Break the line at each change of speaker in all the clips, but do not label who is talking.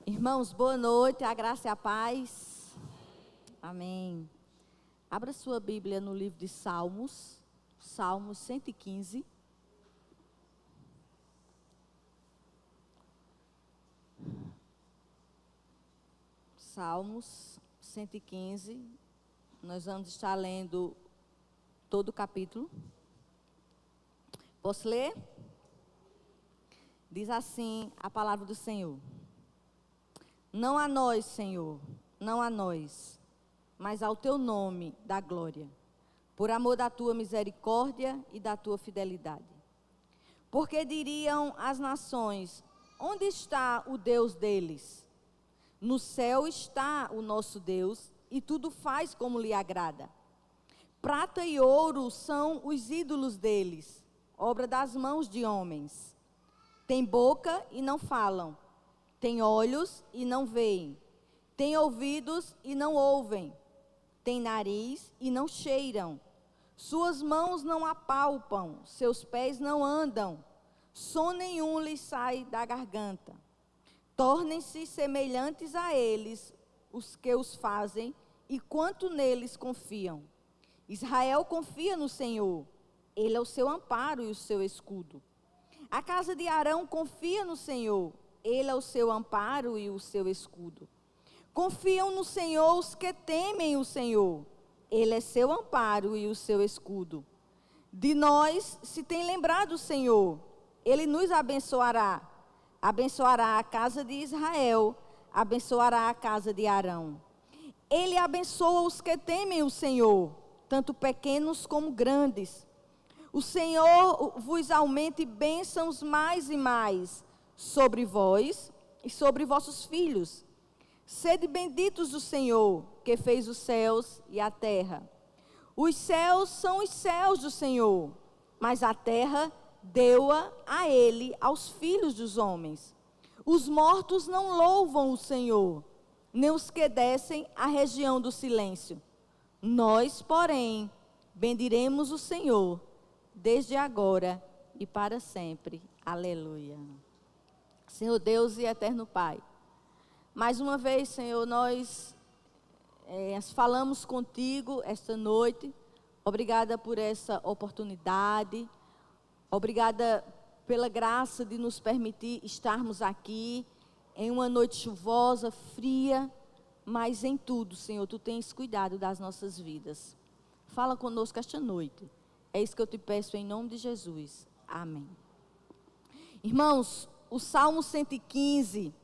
Irmãos, boa noite, a graça e a paz. Amém. Abra sua Bíblia no livro de Salmos, Salmos 115. Salmos 115. Nós vamos estar lendo todo o capítulo. Posso ler? Diz assim a palavra do Senhor. Não a nós, Senhor, não a nós, mas ao teu nome dá glória, por amor da tua misericórdia e da tua fidelidade. Porque diriam as nações: onde está o Deus deles? No céu está o nosso Deus, e tudo faz como lhe agrada. Prata e ouro são os ídolos deles, obra das mãos de homens. Tem boca e não falam. Tem olhos e não veem, tem ouvidos e não ouvem, tem nariz e não cheiram, suas mãos não apalpam, seus pés não andam, som nenhum lhes sai da garganta. Tornem-se semelhantes a eles os que os fazem e quanto neles confiam. Israel confia no Senhor, ele é o seu amparo e o seu escudo. A casa de Arão confia no Senhor, ele é o seu amparo e o seu escudo. Confiam no Senhor os que temem o Senhor. Ele é seu amparo e o seu escudo. De nós se tem lembrado o Senhor. Ele nos abençoará. Abençoará a casa de Israel. Abençoará a casa de Arão. Ele abençoa os que temem o Senhor, tanto pequenos como grandes. O Senhor vos aumente bênçãos mais e mais sobre vós e sobre vossos filhos. Sede benditos do Senhor, que fez os céus e a terra. Os céus são os céus do Senhor, mas a terra deu-a a ele, aos filhos dos homens. Os mortos não louvam o Senhor, nem os que descem à região do silêncio. Nós, porém, bendiremos o Senhor, desde agora e para sempre. Aleluia. Senhor Deus e eterno Pai, mais uma vez, Senhor, nós falamos contigo esta noite. Obrigada por essa oportunidade, obrigada pela graça de nos permitir estarmos aqui em uma noite chuvosa, fria, mas em tudo, Senhor, Tu tens cuidado das nossas vidas. Fala conosco esta noite, é isso que eu te peço em nome de Jesus, amém. Irmãos, o Salmo 115,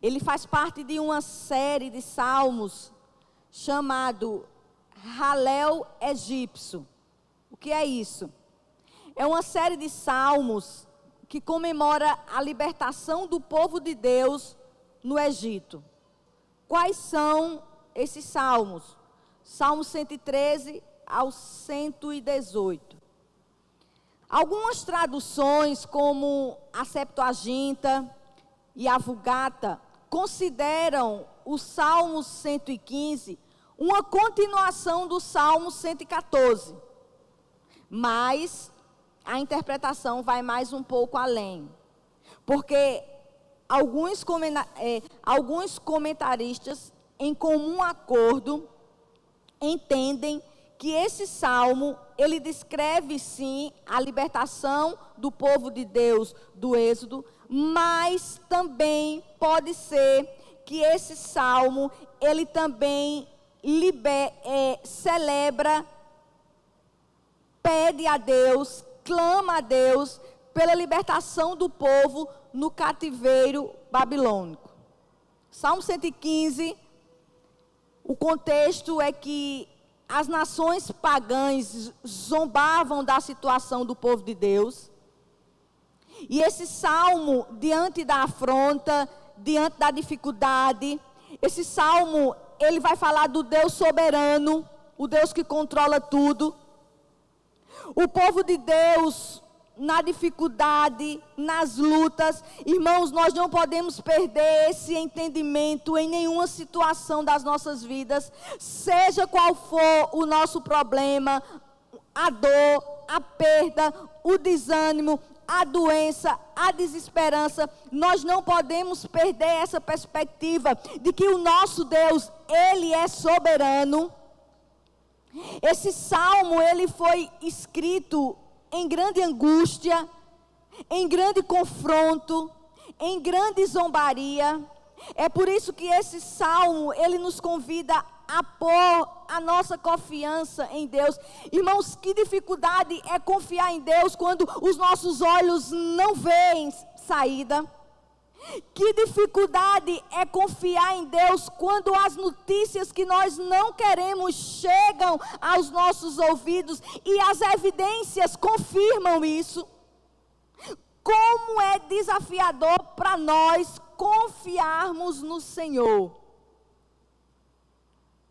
ele faz parte de uma série de salmos chamado Halel Egípcio. O que é isso? É uma série de salmos que comemora a libertação do povo de Deus no Egito. Quais são esses salmos? Salmo 113 ao 118. Algumas traduções, como a Septuaginta e a Vulgata, consideram o Salmo 115 uma continuação do Salmo 114. Mas a interpretação vai mais um pouco além. Porque alguns comentaristas, em comum acordo, entendem que esse salmo, ele descreve sim a libertação do povo de Deus do Êxodo, mas também pode ser que esse salmo, ele também celebra, pede a Deus, clama a Deus pela libertação do povo no cativeiro babilônico. Salmo 115, o contexto é que as nações pagãs zombavam da situação do povo de Deus. E esse salmo, diante da afronta, diante da dificuldade, esse salmo, ele vai falar do Deus soberano, o Deus que controla tudo. O povo de Deus, na dificuldade, nas lutas, irmãos, nós não podemos perder esse entendimento em nenhuma situação das nossas vidas, seja qual for o nosso problema, a dor, a perda, o desânimo, a doença, a desesperança, nós não podemos perder essa perspectiva de que o nosso Deus, Ele é soberano. Esse salmo, ele foi escrito em grande angústia, em grande confronto, em grande zombaria. É por isso que esse salmo, ele nos convida a pôr a nossa confiança em Deus. Irmãos, que dificuldade é confiar em Deus quando os nossos olhos não veem saída. Que dificuldade é confiar em Deus quando as notícias que nós não queremos chegam aos nossos ouvidos e as evidências confirmam isso. Como é desafiador para nós confiarmos no Senhor.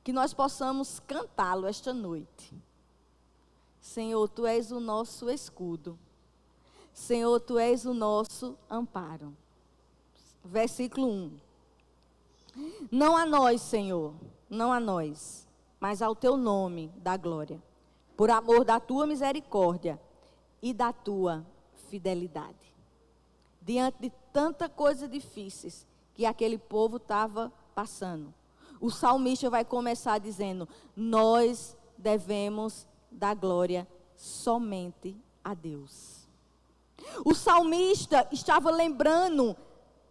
Que nós possamos cantá-lo esta noite. Senhor, Tu és o nosso escudo. Senhor, Tu és o nosso amparo. Versículo 1. Não a nós, Senhor, não a nós, mas ao Teu nome dá glória, por amor da Tua misericórdia e da Tua fidelidade. Diante de tanta coisa difíceis que aquele povo estava passando, o salmista vai começar dizendo: nós devemos dar glória somente a Deus. O salmista estava lembrando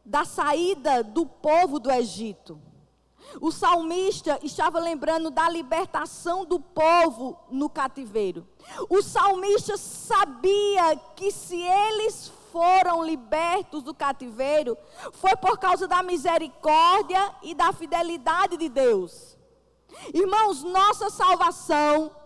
da saída do povo do Egito. O salmista estava lembrando da libertação do povo no cativeiro. O salmista sabia que se eles foram libertos do cativeiro, foi por causa da misericórdia e da fidelidade de Deus. Irmãos, nossa salvação,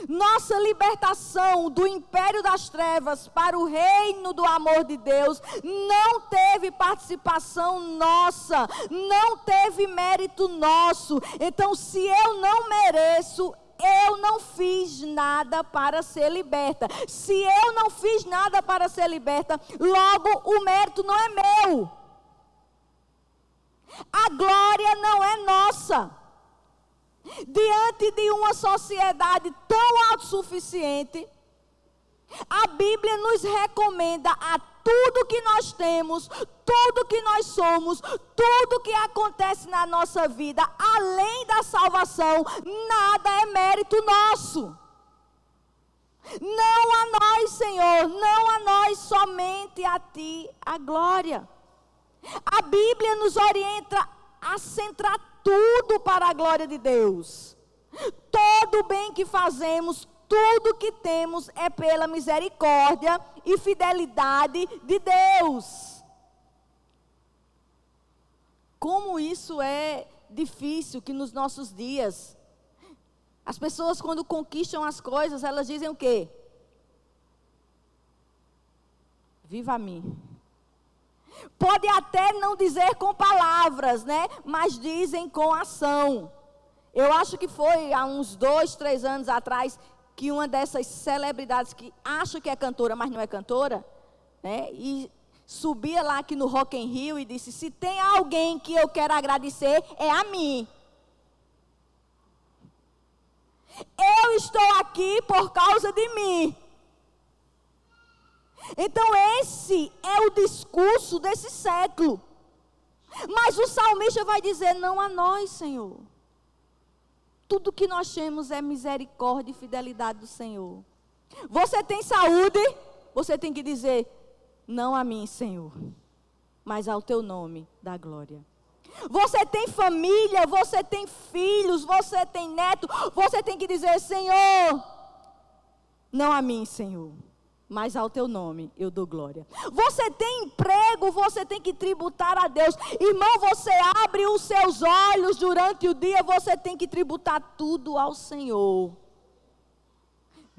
nossa libertação do império das trevas para o reino do amor de Deus, não teve participação nossa, não teve mérito nosso. Então, se eu não mereço, eu não fiz nada para ser liberta. Se eu não fiz nada para ser liberta, logo o mérito não é meu. A glória não é nossa. Diante de uma sociedade tão autossuficiente, a Bíblia nos recomenda a tudo que nós temos, tudo que nós somos, tudo que acontece na nossa vida, além da salvação, nada é mérito nosso. Não a nós, Senhor, não a nós, somente a Ti a glória. A Bíblia nos orienta a centrar tudo para a glória de Deus. Todo o bem que fazemos, tudo que temos é pela misericórdia e fidelidade de Deus. Como isso é difícil que nos nossos dias, as pessoas quando conquistam as coisas, elas dizem o quê? Viva a mim. Pode até não dizer com palavras, né? Mas dizem com ação. Eu acho que foi há uns 2, 3 anos atrás que uma dessas celebridades que acha que é cantora, mas não é cantora, né? E subia lá aqui no Rock in Rio e disse: se tem alguém que eu quero agradecer, é a mim. Eu estou aqui por causa de mim. Então esse é o discurso desse século. Mas o salmista vai dizer: não a nós, Senhor. Tudo que nós temos é misericórdia e fidelidade do Senhor. Você tem saúde, você tem que dizer: não a mim, Senhor, mas ao Teu nome dá glória. Você tem família, você tem filhos, você tem neto, você tem que dizer: Senhor, não a mim, Senhor, mas ao Teu nome eu dou glória. Você tem emprego, você tem que tributar a Deus. Irmão, você abre os seus olhos durante o dia, você tem que tributar tudo ao Senhor.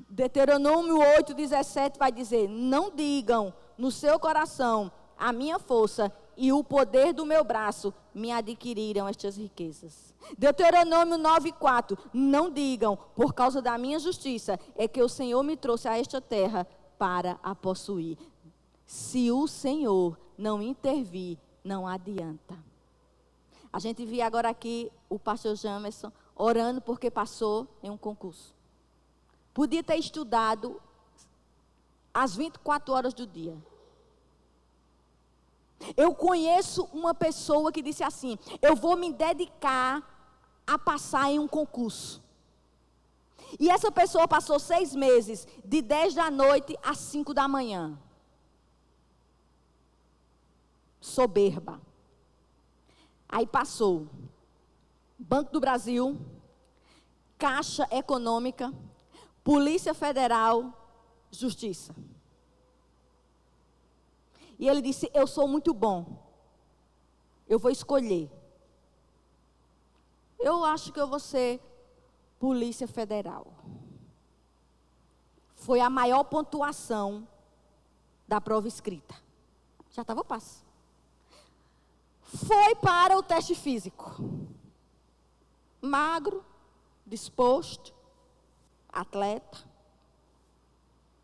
Deuteronômio 8:17 vai dizer: não digam no seu coração, a minha força e o poder do meu braço me adquiriram estas riquezas. Deuteronômio 9:4, não digam, por causa da minha justiça é que o Senhor me trouxe a esta terra para a possuir. Se o Senhor não intervir, não adianta. A gente viu agora aqui o pastor Jamerson orando porque passou em um concurso. Podia ter estudado as 24 horas do dia. Eu conheço uma pessoa que disse assim: eu vou me dedicar a passar em um concurso. E essa pessoa passou 6 meses, de 10 da noite às 5 da manhã. Soberba. Aí passou Banco do Brasil, Caixa Econômica, Polícia Federal, Justiça. E ele disse: eu sou muito bom, eu vou escolher. Eu acho que eu vou ser Polícia Federal. Foi a maior pontuação da prova escrita. Já estava passo. Foi para o teste físico. Magro, disposto, atleta.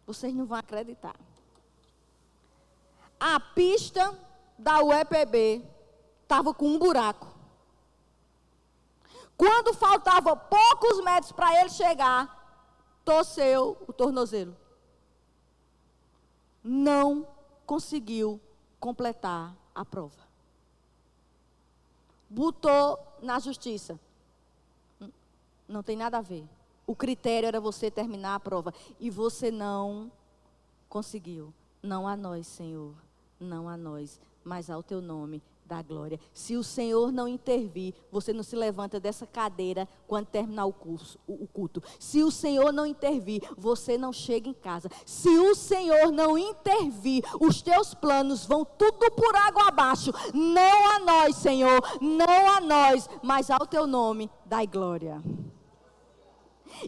Vocês não vão acreditar. A pista da UEPB estava com um buraco. Quando faltava poucos metros para ele chegar, torceu o tornozelo. Não conseguiu completar a prova. Botou na justiça. Não tem nada a ver. O critério era você terminar a prova. E você não conseguiu. Não a nós, Senhor. Não a nós, mas ao teu nome da glória. Se o Senhor não intervir, você não se levanta dessa cadeira quando terminar o culto. Se o Senhor não intervir, você não chega em casa. Se o Senhor não intervir, os teus planos vão tudo por água abaixo. Não a nós, Senhor, não a nós, mas ao teu nome dai glória.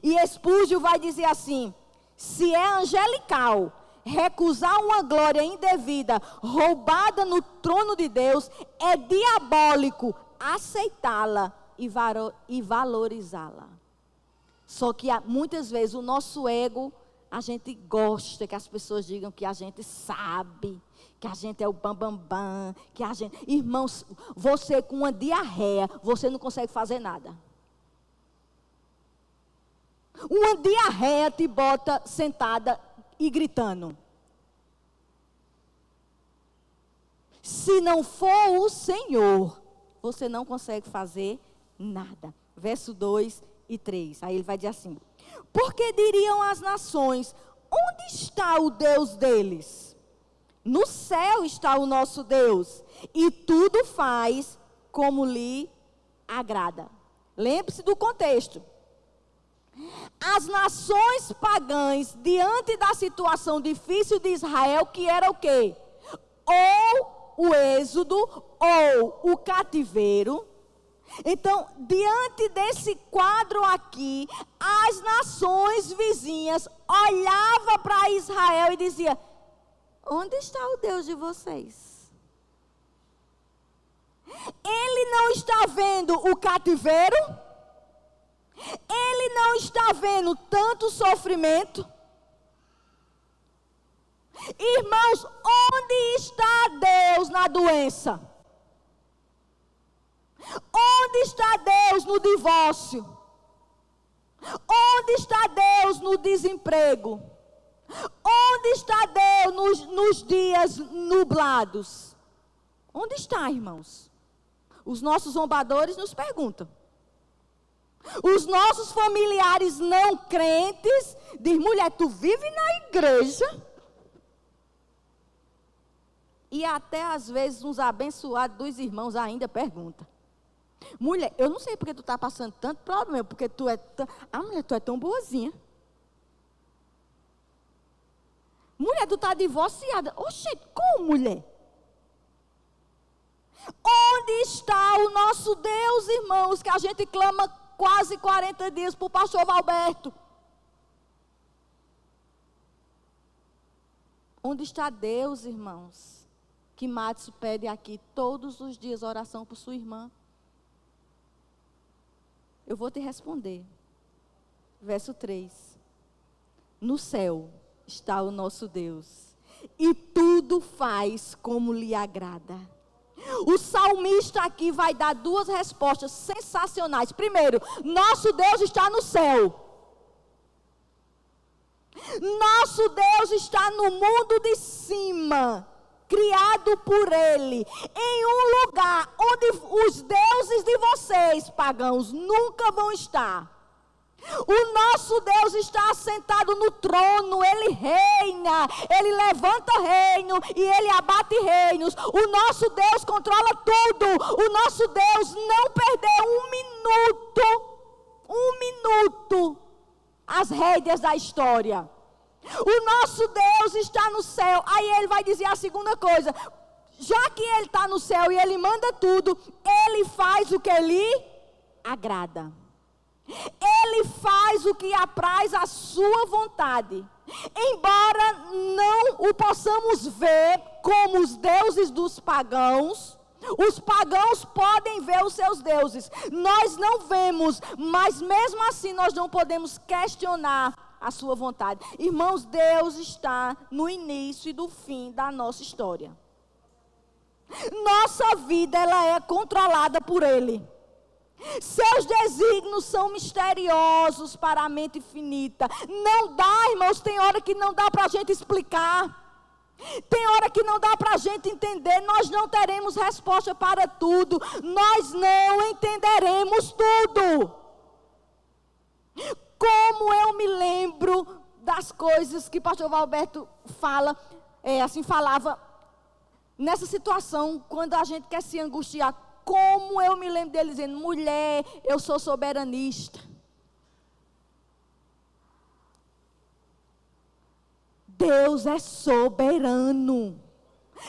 E Espúrgio vai dizer assim: se é angelical recusar uma glória indevida, roubada no trono de Deus, é diabólico aceitá-la e valorizá-la. Só que muitas vezes o nosso ego, a gente gosta que as pessoas digam que a gente sabe, que a gente é o bambambam, que a gente... Irmãos, você com uma diarreia, você não consegue fazer nada. Uma diarreia te bota sentada e gritando. Se não for o Senhor, você não consegue fazer nada. Verso 2 e 3. Aí ele vai dizer assim: porque diriam as nações, onde está o Deus deles? No céu está o nosso Deus, e tudo faz como lhe agrada. Lembre-se do contexto. As nações pagãs, diante da situação difícil de Israel, que era o quê? Ou o êxodo, ou o cativeiro. Então, diante desse quadro aqui, as nações vizinhas olhavam para Israel e diziam: onde está o Deus de vocês? Ele não está vendo o cativeiro? Ele não está vendo tanto sofrimento? Irmãos, onde está Deus na doença? Onde está Deus no divórcio? Onde está Deus no desemprego? Onde está Deus nos dias nublados? Onde está, irmãos? Os nossos zombadores nos perguntam. Os nossos familiares não crentes dizem: mulher, tu vive na igreja? E até às vezes uns abençoados dos irmãos ainda perguntam: mulher, eu não sei porque tu está passando tanto problema, porque tu é tão... mulher, tu é tão boazinha. Mulher, tu está divorciada. Oxe, como, mulher? Onde está o nosso Deus, irmãos, que a gente clama quase 40 dias para o pastor Valberto? Onde está Deus, irmãos, que Matsu pede aqui todos os dias oração por sua irmã? Eu vou te responder. Verso 3. No céu está o nosso Deus, e tudo faz como lhe agrada. O salmista aqui vai dar duas respostas sensacionais. Primeiro, nosso Deus está no céu. Nosso Deus está no mundo de cima, criado por Ele, em um lugar onde os deuses de vocês, pagãos, nunca vão estar. O nosso Deus está assentado no trono, Ele reina, Ele levanta reino e Ele abate reinos. O nosso Deus controla tudo. O nosso Deus não perdeu um minuto, as rédeas da história. O nosso Deus está no céu. Aí Ele vai dizer a segunda coisa: já que Ele está no céu e Ele manda tudo, Ele faz o que lhe agrada. Ele faz o que apraz a sua vontade. Embora não o possamos ver como os deuses dos pagãos, os pagãos podem ver os seus deuses. Nós não vemos, mas mesmo assim nós não podemos questionar a sua vontade. Irmãos, Deus está no início e do fim da nossa história. Nossa vida, ela é controlada por Ele. Seus desígnios são misteriosos para a mente finita. Não dá, irmãos, tem hora que não dá para a gente explicar. Tem hora que não dá para a gente entender. Nós não teremos resposta para tudo. Nós não entenderemos tudo. Como eu me lembro das coisas que o pastor Valberto falava nessa situação, quando a gente quer se angustiar. Como eu me lembro dele dizendo: mulher, eu sou soberanista. Deus é soberano.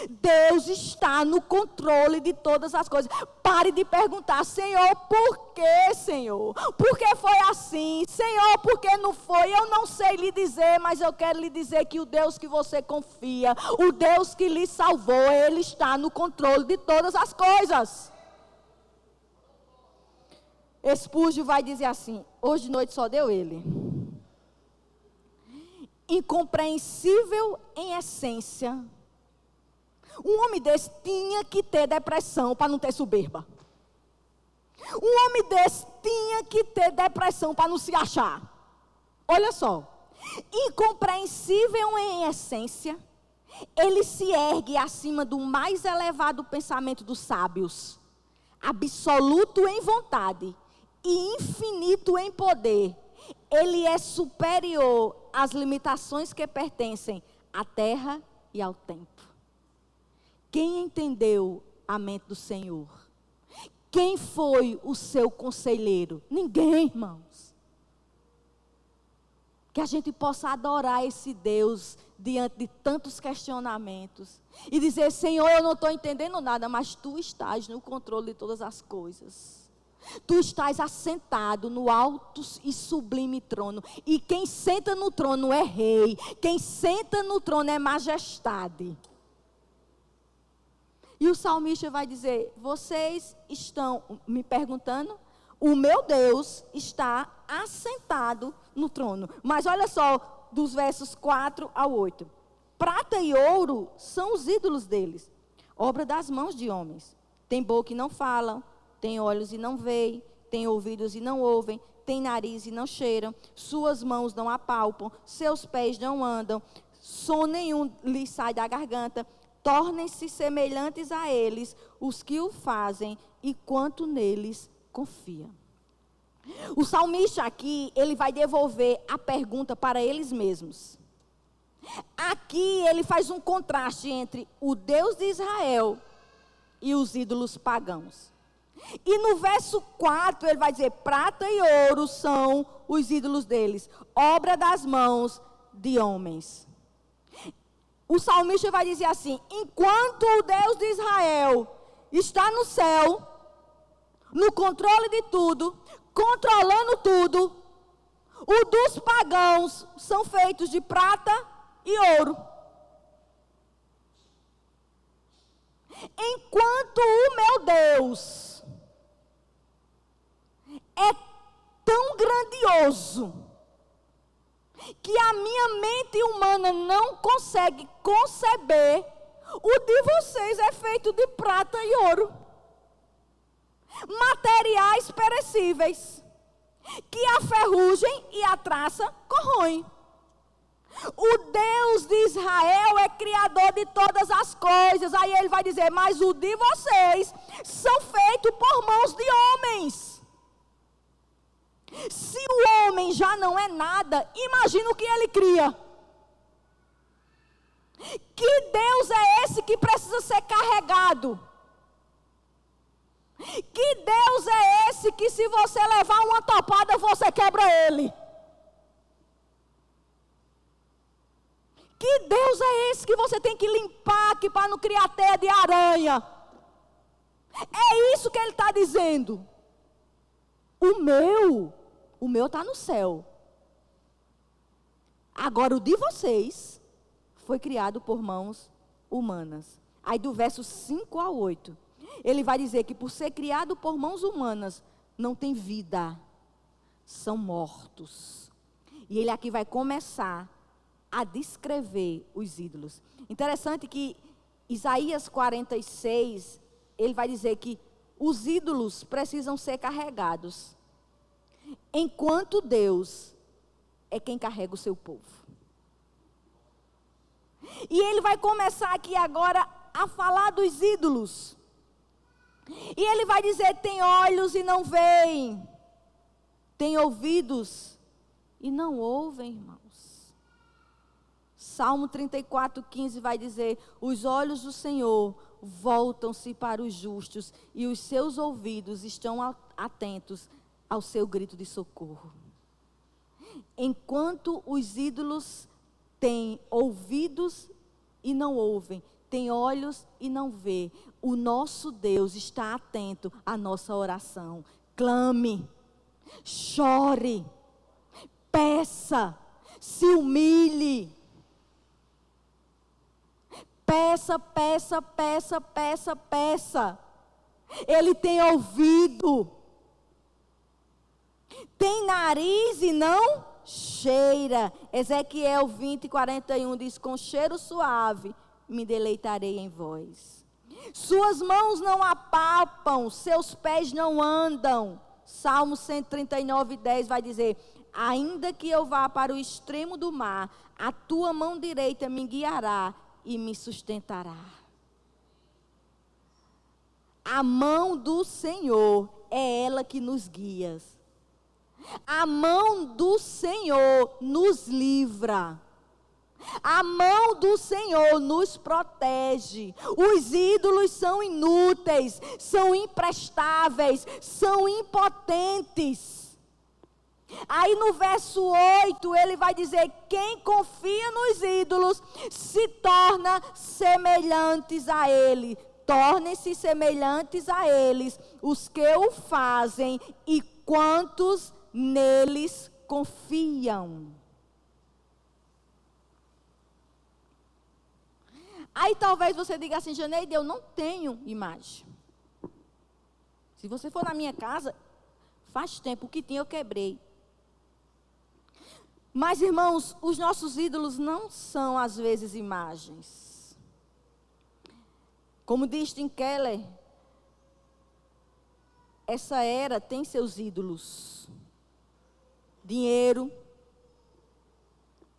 Deus está no controle de todas as coisas. Pare de perguntar: Senhor, por que, Senhor? Por que foi assim? Senhor, por que não foi? Eu não sei lhe dizer, mas eu quero lhe dizer que o Deus que você confia, o Deus que lhe salvou, Ele está no controle de todas as coisas. Spurgeon vai dizer assim: hoje de noite só deu ele. Incompreensível em essência. Um homem desse tinha que ter depressão para não ter soberba. Um homem desse tinha que ter depressão para não se achar. Olha só. Incompreensível em essência, ele se ergue acima do mais elevado pensamento dos sábios. Absoluto em vontade e infinito em poder. Ele é superior às limitações que pertencem à terra e ao tempo. Quem entendeu a mente do Senhor? Quem foi o seu conselheiro? Ninguém, irmãos. Que a gente possa adorar esse Deus diante de tantos questionamentos e dizer: Senhor, eu não estou entendendo nada, mas Tu estás no controle de todas as coisas. Tu estás assentado no alto e sublime trono. E quem senta no trono é rei. Quem senta no trono é majestade. E o salmista vai dizer: vocês estão me perguntando? O meu Deus está assentado no trono. Mas olha só, dos versos 4 ao 8. Prata e ouro são os ídolos deles, obra das mãos de homens. Tem boca e não falam, tem olhos e não veem, tem ouvidos e não ouvem, tem nariz e não cheiram, suas mãos não apalpam, seus pés não andam, som nenhum lhes sai da garganta. Tornem-se semelhantes a eles os que o fazem e quanto neles confia. O salmista aqui, ele vai devolver a pergunta para eles mesmos. Aqui ele faz um contraste entre o Deus de Israel e os ídolos pagãos. E no verso 4 ele vai dizer: prata e ouro são os ídolos deles, obra das mãos de homens. O salmista vai dizer assim: enquanto o Deus de Israel está no céu, no controle de tudo, controlando tudo, os dos pagãos são feitos de prata e ouro. Enquanto o meu Deus é tão grandioso que a minha mente humana não consegue conceber, o de vocês é feito de prata e ouro. Materiais perecíveis, que a ferrugem e a traça corroem. O Deus de Israel é criador de todas as coisas. Aí ele vai dizer, mas o de vocês são feitos por mãos de homens. Se o homem já não é nada, imagina o que ele cria. Que Deus é esse que precisa ser carregado? Que Deus é esse que se você levar uma topada, você quebra ele? Que Deus é esse que você tem que limpar aqui para não criar teia de aranha? É isso que ele está dizendo. O meu está no céu. Agora o de vocês foi criado por mãos humanas. Aí do verso 5 ao 8, ele vai dizer que por ser criado por mãos humanas, não tem vida, são mortos. E ele aqui vai começar a descrever os ídolos. Interessante que Isaías 46, ele vai dizer que os ídolos precisam ser carregados, enquanto Deus é quem carrega o seu povo. E ele vai começar aqui agora a falar dos ídolos. E ele vai dizer, tem olhos e não veem, tem ouvidos e não ouvem, irmãos. Salmo 34:15 vai dizer, os olhos do Senhor voltam-se para os justos e os seus ouvidos estão atentos ao seu grito de socorro. Enquanto os ídolos têm ouvidos e não ouvem, têm olhos e não vê, o nosso Deus está atento à nossa oração. Clame, chore, peça, se humilhe. Peça, peça, peça, peça, peça. Ele tem ouvido. Tem nariz e não cheira. Ezequiel 20:41 diz, com cheiro suave me deleitarei em vós. Suas mãos não apalpam, seus pés não andam. Salmo 139:10 vai dizer, ainda que eu vá para o extremo do mar, a tua mão direita me guiará e me sustentará. A mão do Senhor é ela que nos guia. A mão do Senhor nos livra. A mão do Senhor nos protege. Os ídolos são inúteis, são imprestáveis, são impotentes. Aí no verso 8 ele vai dizer, quem confia nos ídolos se torna semelhantes a ele. Tornem-se semelhantes a eles os que o fazem e quantos neles confiam. Aí talvez você diga assim, Janeide, eu não tenho imagem. Se você for na minha casa, faz tempo, o que tinha eu quebrei. Mas, irmãos, os nossos ídolos não são, às vezes, imagens. Como diz Tim Keller, essa era tem seus ídolos. Dinheiro,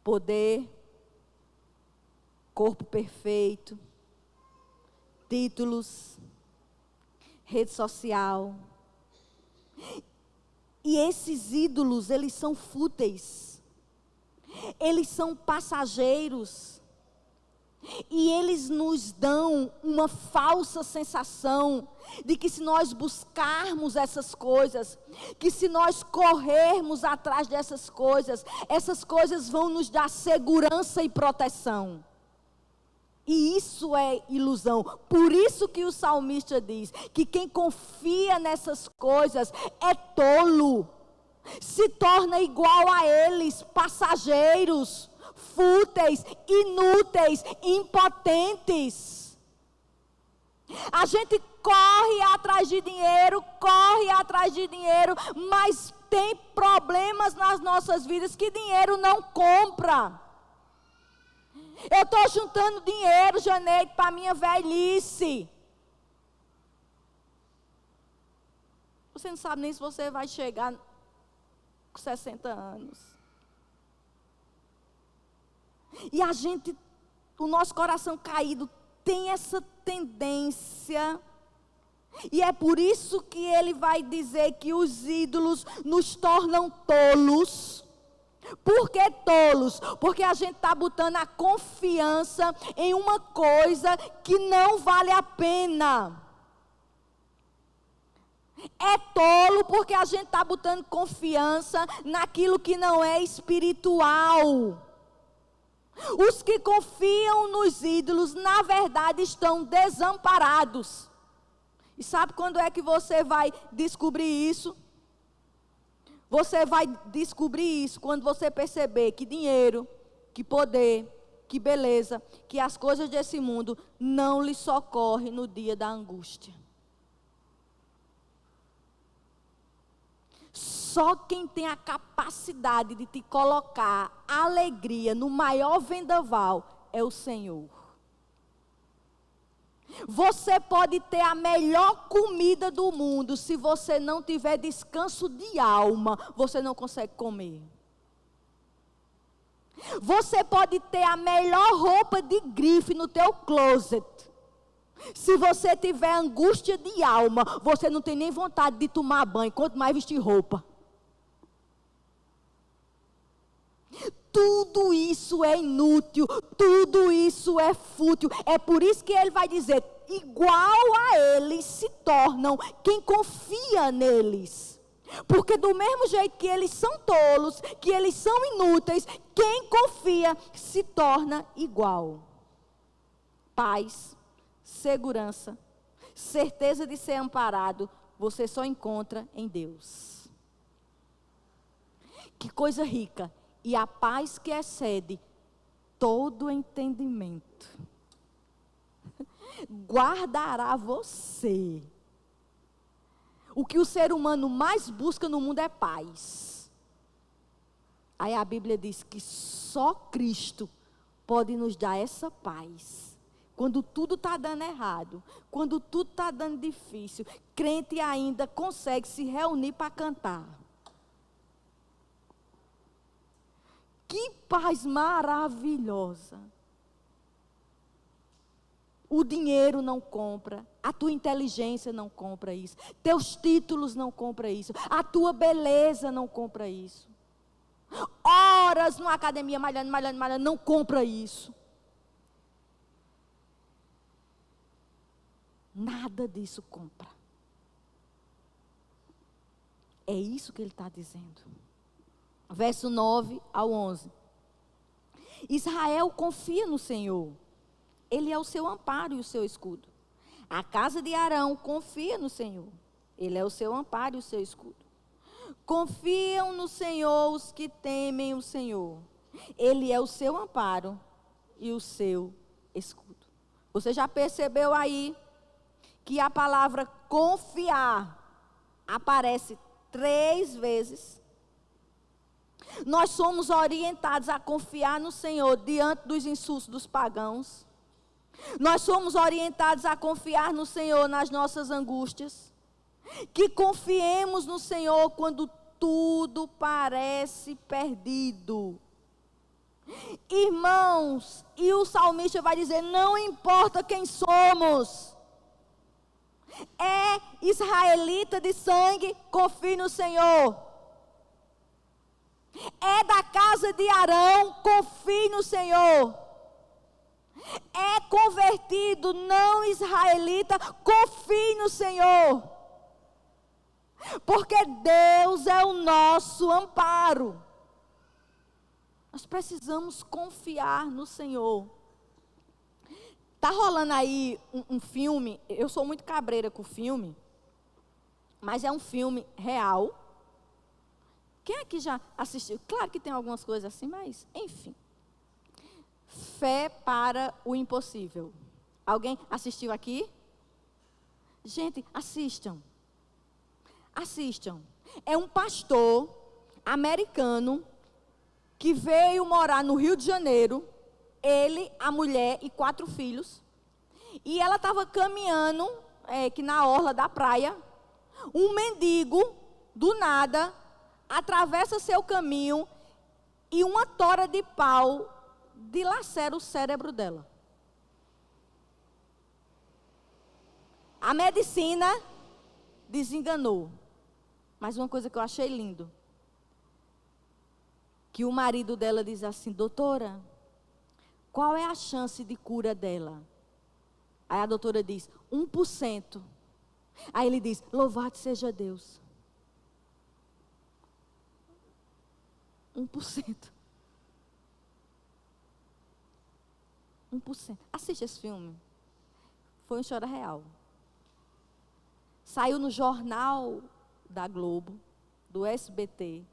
poder, corpo perfeito, títulos, rede social. E esses ídolos, eles são fúteis. Eles são passageiros. E eles nos dão uma falsa sensação de que se nós buscarmos essas coisas, que se nós corrermos atrás dessas coisas, essas coisas vão nos dar segurança e proteção. E isso é ilusão. Por isso que o salmista diz que quem confia nessas coisas é tolo. Se torna igual a eles, passageiros, fúteis, inúteis, impotentes. A gente corre atrás de dinheiro, mas tem problemas nas nossas vidas que dinheiro não compra. Eu estou juntando dinheiro, Janeide, para a minha velhice. Você não sabe nem se você vai chegar com 60 anos. E a gente, o nosso coração caído tem essa tendência. E é por isso que ele vai dizer que os ídolos nos tornam tolos. Por que tolos? Porque a gente está botando a confiança em uma coisa que não vale a pena. É tolo porque a gente está botando confiança naquilo que não é espiritual. Os que confiam nos ídolos, na verdade, estão desamparados. E sabe quando é que você vai descobrir isso? Você vai descobrir isso quando você perceber que dinheiro, que poder, que beleza, que as coisas desse mundo não lhe socorrem no dia da angústia. Só quem tem a capacidade de te colocar alegria no maior vendaval é o Senhor. Você pode ter a melhor comida do mundo, se você não tiver descanso de alma, você não consegue comer. Você pode ter a melhor roupa de grife no teu closet. Se você tiver angústia de alma, você não tem nem vontade de tomar banho, quanto mais vestir roupa. Tudo isso é inútil, tudo isso é fútil. É por isso que ele vai dizer, igual a eles se tornam quem confia neles. Porque do mesmo jeito que eles são tolos, que eles são inúteis, quem confia se torna igual. Paz, segurança, certeza de ser amparado, você só encontra em Deus. Que coisa rica. E a paz que excede todo entendimento guardará você. O que o ser humano mais busca no mundo é paz. Aí a Bíblia diz que só Cristo pode nos dar essa paz. Quando tudo está dando errado, quando tudo está dando difícil, crente ainda consegue se reunir para cantar. Que paz maravilhosa. O dinheiro não compra, a tua inteligência não compra isso, teus títulos não compram isso, a tua beleza não compra isso. Horas numa academia malhando, não compra isso. Nada disso compra. É isso que ele está dizendo. Verso 9 ao 11. Israel confia no Senhor. Ele é o seu amparo e o seu escudo. A casa de Arão confia no Senhor. Ele é o seu amparo e o seu escudo. Confiam no Senhor os que temem o Senhor. Ele é o seu amparo e o seu escudo. Você já percebeu aí que a palavra confiar aparece 3 vezes? Nós somos orientados a confiar no Senhor diante dos insultos dos pagãos. Nós somos orientados a confiar no Senhor nas nossas angústias. Que confiemos no Senhor quando tudo parece perdido. Irmãos, e o salmista vai dizer, não importa quem somos. É israelita de sangue, confie no Senhor. É da casa de Arão, confie no Senhor. É convertido, não israelita, confie no Senhor. Porque Deus é o nosso amparo. Nós precisamos confiar no Senhor. Está rolando aí um filme, eu sou muito cabreira com o filme, mas é um filme real. Quem aqui já assistiu? Claro que tem algumas coisas assim, mas enfim. Fé para o impossível. Alguém assistiu aqui? Gente, assistam. Assistam. É um pastor americano que veio morar no Rio de Janeiro. Ele, a mulher e 4 filhos. E ela estava caminhando que na orla da praia. Um mendigo, do nada, atravessa seu caminho e uma tora de pau dilacera o cérebro dela. A medicina desenganou. Mas uma coisa que eu achei lindo, que o marido dela diz assim: doutora, qual é a chance de cura dela? Aí a doutora diz: 1%. Aí ele diz: louvado seja Deus. 1%. 1%. Assiste esse filme. Foi uma história real. Saiu no jornal da Globo, do SBT,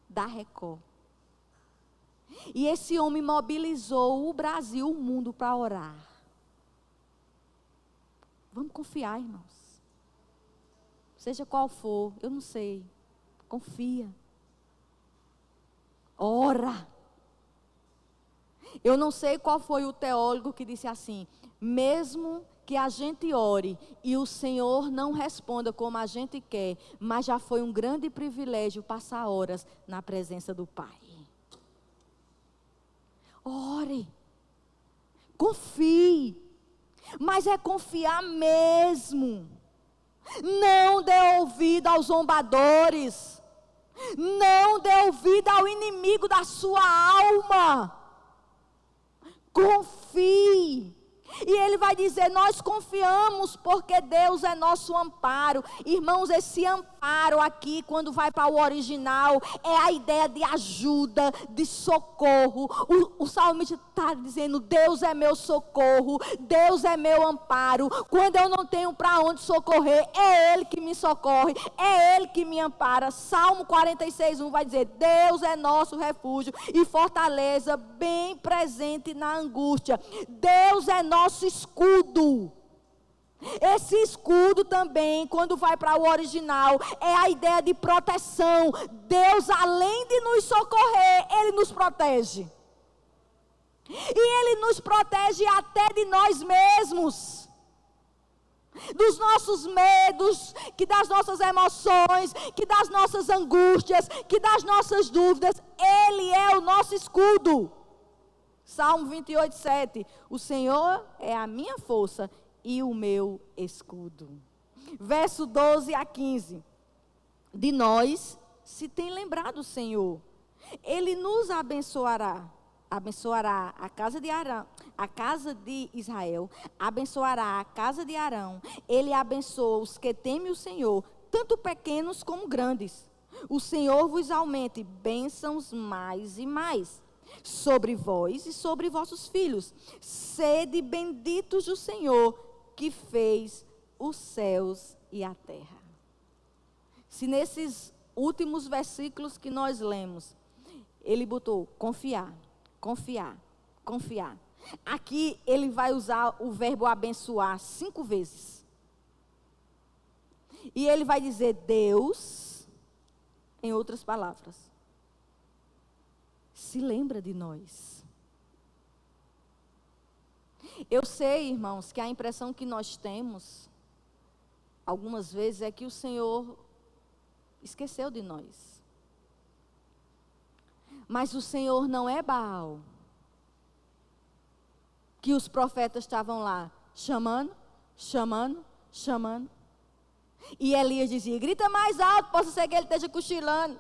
da Record. E esse homem mobilizou o Brasil, o mundo para orar. Vamos confiar, irmãos. Seja qual for, eu não sei. Confia. Ora. Eu não sei qual foi o teólogo que disse assim: mesmo que a gente ore e o Senhor não responda como a gente quer, mas já foi um grande privilégio passar horas na presença do Pai. Ore. Confie. Mas é confiar mesmo. Não dê ouvido aos zombadores. Não dê ouvido ao inimigo da sua alma. Confie. E ele vai dizer: nós confiamos porque Deus é nosso amparo. Irmãos, esse amparo aqui, quando vai para o original, é a ideia de ajuda, de socorro. O salmista está dizendo: Deus é meu socorro, Deus é meu amparo. Quando eu não tenho para onde socorrer, é Ele que me socorre, é Ele que me ampara. Salmo 46:1 vai dizer: Deus é nosso refúgio e fortaleza, bem presente na angústia. Deus é nosso escudo. Esse escudo também, quando vai para o original, é a ideia de proteção. Deus, além de nos socorrer, Ele nos protege. E Ele nos protege até de nós mesmos. Dos nossos medos, que das nossas emoções, que das nossas angústias, que das nossas dúvidas. Ele é o nosso escudo. Salmo 28:7. O Senhor é a minha força e o meu escudo. Verso 12-15. De nós se tem lembrado o Senhor. Ele nos abençoará. Abençoará a casa de Arão, a casa de Israel. Abençoará a casa de Arão. Ele abençoa os que temem o Senhor, tanto pequenos como grandes. O Senhor vos aumente bênçãos mais e mais sobre vós e sobre vossos filhos. Sede benditos do Senhor, que fez os céus e a terra. Se nesses últimos versículos que nós lemos, ele botou confiar, confiar, confiar. Aqui ele vai usar o verbo abençoar 5 vezes. E ele vai dizer Deus, em outras palavras, se lembra de nós. Eu sei, irmãos, que a impressão que nós temos, algumas vezes, é que o Senhor esqueceu de nós. Mas o Senhor não é Baal, que os profetas estavam lá, chamando, chamando, chamando. E Elias dizia: grita mais alto, possa ser que ele esteja cochilando.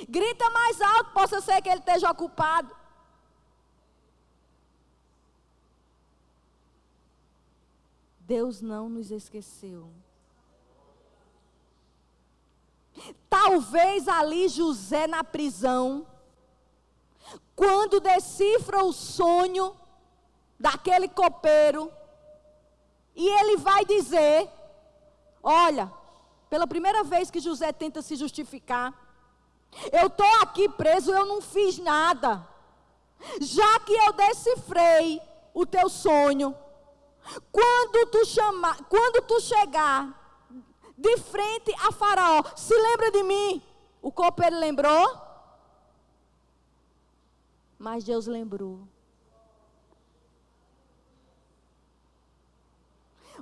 Grita mais alto, possa ser que ele esteja ocupado. Deus não nos esqueceu. Talvez ali José na prisão, quando decifra o sonho daquele copeiro, e ele vai dizer, olha, pela primeira vez que José tenta se justificar, eu estou aqui preso, eu não fiz nada. Já que eu decifrei o teu sonho, quando tu chegar de frente a Faraó, se lembra de mim? O copeiro lembrou? Mas Deus lembrou.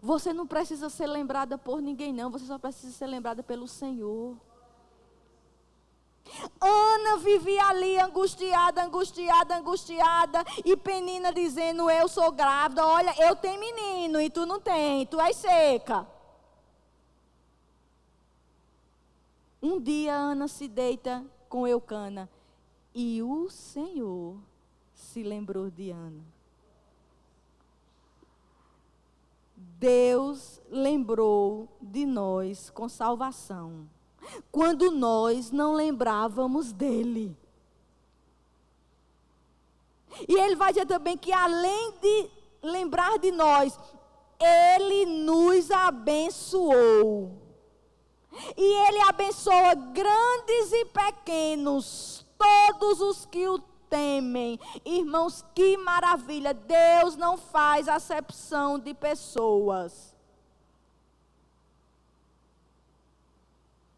Você não precisa ser lembrada por ninguém, não. Você só precisa ser lembrada pelo Senhor. Ana vivia ali angustiada, angustiada, angustiada. E Penina dizendo, eu sou grávida, olha, eu tenho menino e tu não tem, tu és seca. Um dia Ana se deita com Eucana e o Senhor se lembrou de Ana. Deus lembrou de nós com salvação, quando nós não lembrávamos dele. E ele vai dizer também que além de lembrar de nós, ele nos abençoou. E ele abençoa grandes e pequenos, todos os que o temem. Irmãos, que maravilha! Deus não faz acepção de pessoas.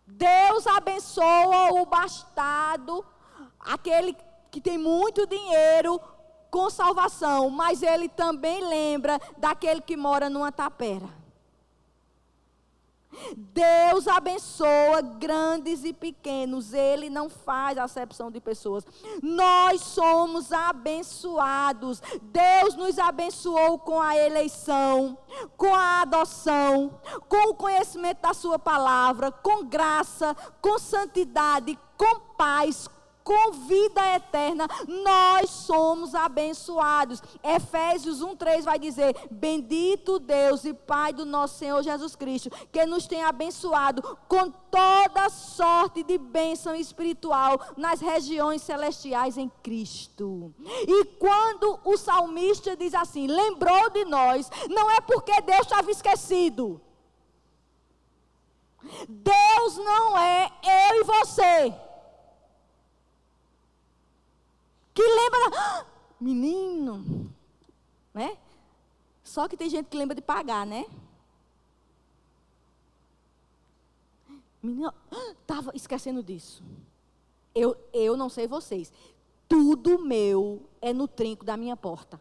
Deus abençoa o bastardo, aquele que tem muito dinheiro, com salvação. Mas ele também lembra daquele que mora numa tapera. Deus abençoa grandes e pequenos, ele não faz acepção de pessoas. Nós somos abençoados. Deus nos abençoou com a eleição, com a adoção, com o conhecimento da sua palavra, com graça, com santidade, com paz, com vida eterna. Nós somos abençoados. Efésios 1:3 vai dizer: bendito Deus e Pai do nosso Senhor Jesus Cristo, que nos tem abençoado com toda sorte de bênção espiritual nas regiões celestiais em Cristo. E quando o salmista diz assim, lembrou de nós, não é porque Deus estava esquecido. Deus não é eu e você que lembra, menino, né? Só que tem gente que lembra de pagar, né? Menino, estava esquecendo disso. Eu não sei vocês, tudo meu é no trinco da minha porta.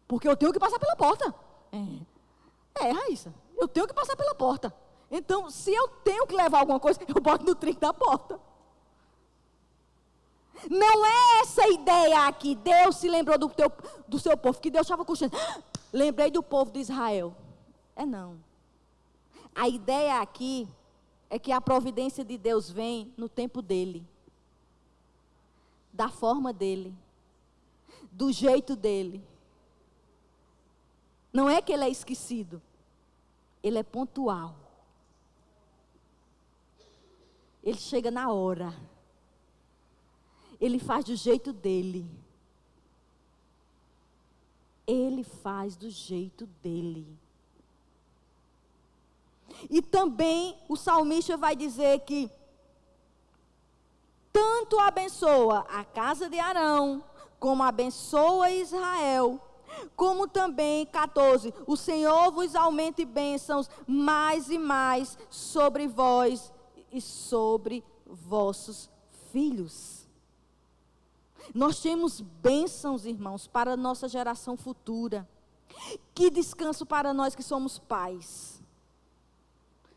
Porque eu tenho que passar pela porta. Raíssa, eu tenho que passar pela porta. Então, se eu tenho que levar alguma coisa, eu boto no trinco da porta. Não é essa a ideia aqui. Deus se lembrou do seu povo, que Deus estava curtindo. Lembrei do povo de Israel. Não. A ideia aqui é que a providência de Deus vem no tempo dele, da forma dele, do jeito dele. Não é que ele é esquecido, ele é pontual. Ele chega na hora. Ele faz do jeito dele. Ele faz do jeito dele. E também o salmista vai dizer que tanto abençoa a casa de Arão, como abençoa Israel, como também, 14, o Senhor vos aumente bênçãos mais e mais sobre vós e sobre vossos filhos. Nós temos bênçãos, irmãos, para a nossa geração futura. Que descanso para nós que somos pais.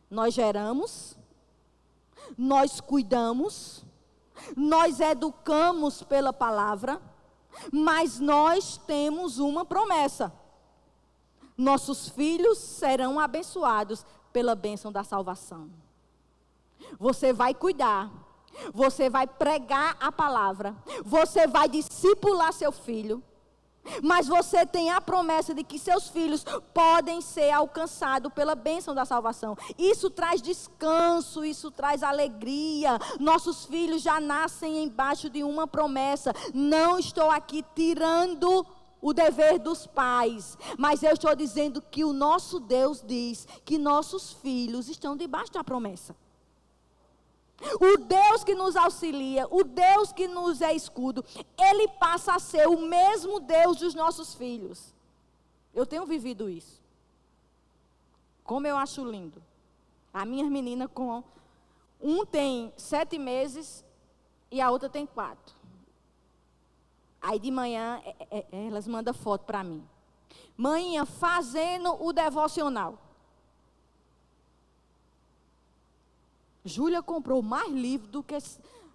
Nós geramos, nós cuidamos, nós educamos pela palavra, mas nós temos uma promessa. Nossos filhos serão abençoados pela bênção da salvação. Você vai cuidar. Você vai pregar a palavra, você vai discipular seu filho, mas você tem a promessa de que seus filhos podem ser alcançados pela bênção da salvação. Isso traz descanso, isso traz alegria. Nossos filhos já nascem embaixo de uma promessa. Não estou aqui tirando o dever dos pais, mas eu estou dizendo que o nosso Deus diz que nossos filhos estão debaixo da promessa. O Deus que nos auxilia, o Deus que nos é escudo, Ele passa a ser o mesmo Deus dos nossos filhos. Eu tenho vivido isso. Como eu acho lindo. A minha menina um tem 7 meses e a outra tem 4. Aí de manhã elas mandam foto para mim. Manhinha, fazendo o devocional. Júlia comprou mais livro do que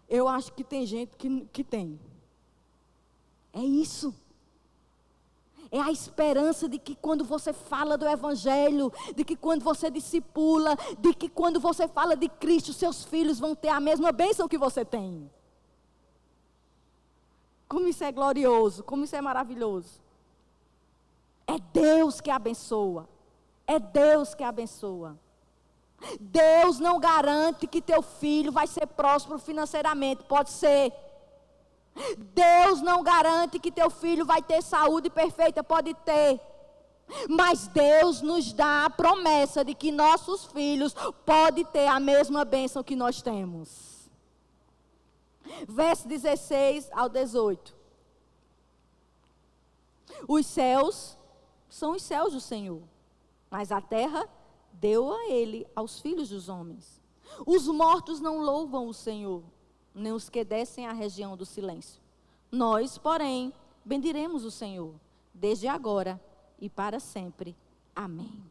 eu acho que tem gente que tem. É isso. É a esperança de que quando você fala do Evangelho, de que quando você discipula, de que quando você fala de Cristo, seus filhos vão ter a mesma bênção que você tem. Como isso é glorioso, como isso é maravilhoso. É Deus que abençoa. É Deus que abençoa. Deus não garante que teu filho vai ser próspero financeiramente. Pode ser. Deus não garante que teu filho vai ter saúde perfeita. Pode ter. Mas Deus nos dá a promessa de que nossos filhos podem ter a mesma bênção que nós temos. Verso 16 ao 18. Os céus são os céus do Senhor, mas a terra deu a ele, aos filhos dos homens. Os mortos não louvam o Senhor, nem os que descem à região do silêncio. Nós, porém, bendiremos o Senhor, desde agora e para sempre. Amém.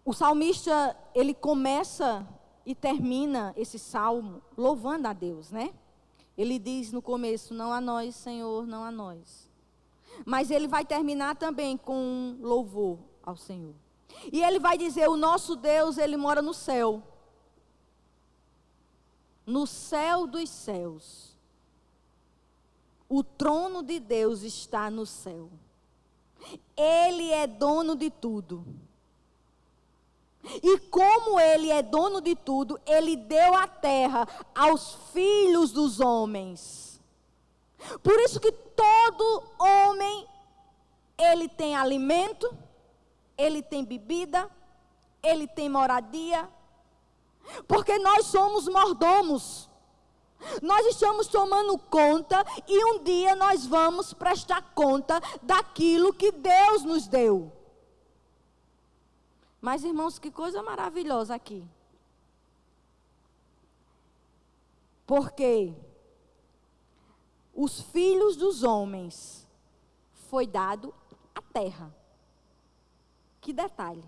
O salmista, ele começa e termina esse salmo louvando a Deus, né? Ele diz no começo, não a nós, Senhor, não a nós. Mas ele vai terminar também com um louvor ao Senhor. E ele vai dizer, o nosso Deus, ele mora no céu. No céu dos céus. O trono de Deus está no céu. Ele é dono de tudo. E como ele é dono de tudo, ele deu a terra aos filhos dos homens. Por isso que todo homem, ele tem alimento, ele tem bebida, ele tem moradia. Porque nós somos mordomos. Nós estamos tomando conta e um dia nós vamos prestar conta daquilo que Deus nos deu. Mas, irmãos, que coisa maravilhosa aqui. Porque os filhos dos homens foi dado a terra. Que detalhe.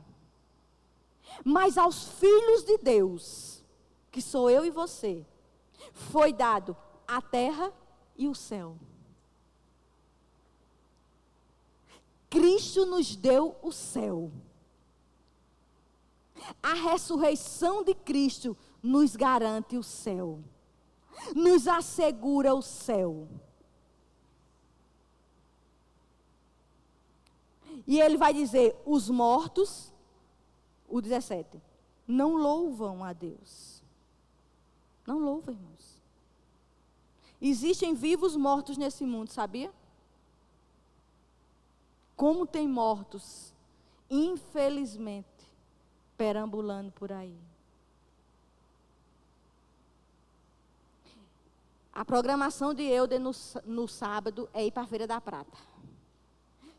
Mas aos filhos de Deus, que sou eu e você, foi dado a terra e o céu. Cristo nos deu o céu. A ressurreição de Cristo nos garante o céu. Nos assegura o céu. E ele vai dizer, os mortos, o 17, não louvam a Deus. Não louvam, irmãos. Existem vivos mortos nesse mundo, sabia? Como tem mortos, infelizmente, perambulando por aí. A programação de Euder no sábado é ir para a Feira da Prata.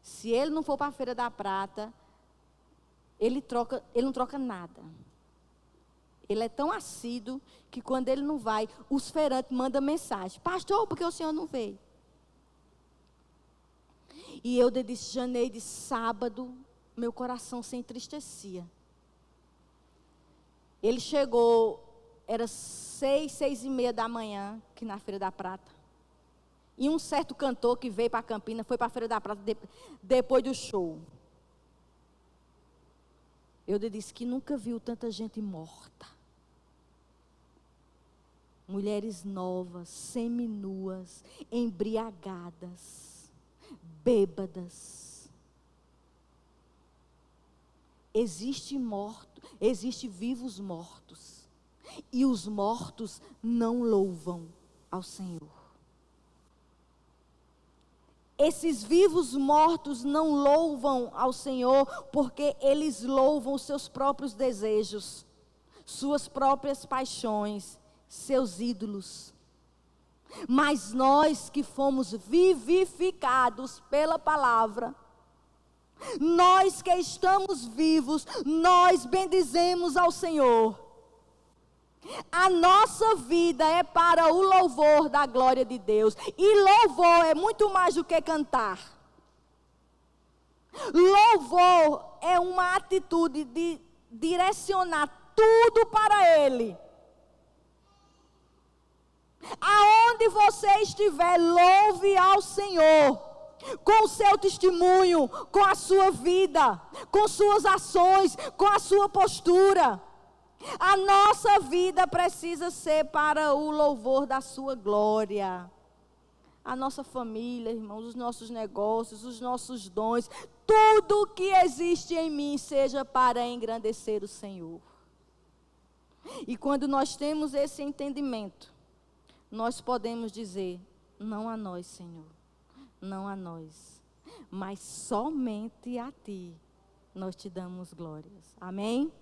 Se ele não for para a Feira da Prata, ele não troca nada. Ele é tão assíduo que quando ele não vai, os feirantes mandam mensagem. Pastor, por que o senhor não veio? E eu disse, Janeide, sábado, meu coração se entristecia. Ele chegou, era 6:30 da manhã, aqui na Feira da Prata. E um certo cantor que veio para Campinas, foi para a Feira da Prata depois do show. Eu disse que nunca viu tanta gente morta. Mulheres novas, seminuas, embriagadas, bêbadas. Existe vivos mortos. E os mortos não louvam ao Senhor. Esses vivos mortos não louvam ao Senhor, porque eles louvam os seus próprios desejos, suas próprias paixões, seus ídolos. Mas nós que fomos vivificados pela palavra, nós que estamos vivos, nós bendizemos ao Senhor. A nossa vida é para o louvor da glória de Deus. E louvor é muito mais do que cantar. Louvor é uma atitude de direcionar tudo para Ele. Aonde você estiver, louve ao Senhor, com o seu testemunho, com a sua vida, com suas ações, com a sua postura. A nossa vida precisa ser para o louvor da sua glória. A nossa família, irmãos, os nossos negócios, os nossos dons, tudo que existe em mim seja para engrandecer o Senhor. E quando nós temos esse entendimento, nós podemos dizer: não a nós, Senhor, não a nós, mas somente a Ti nós te damos glórias. Amém?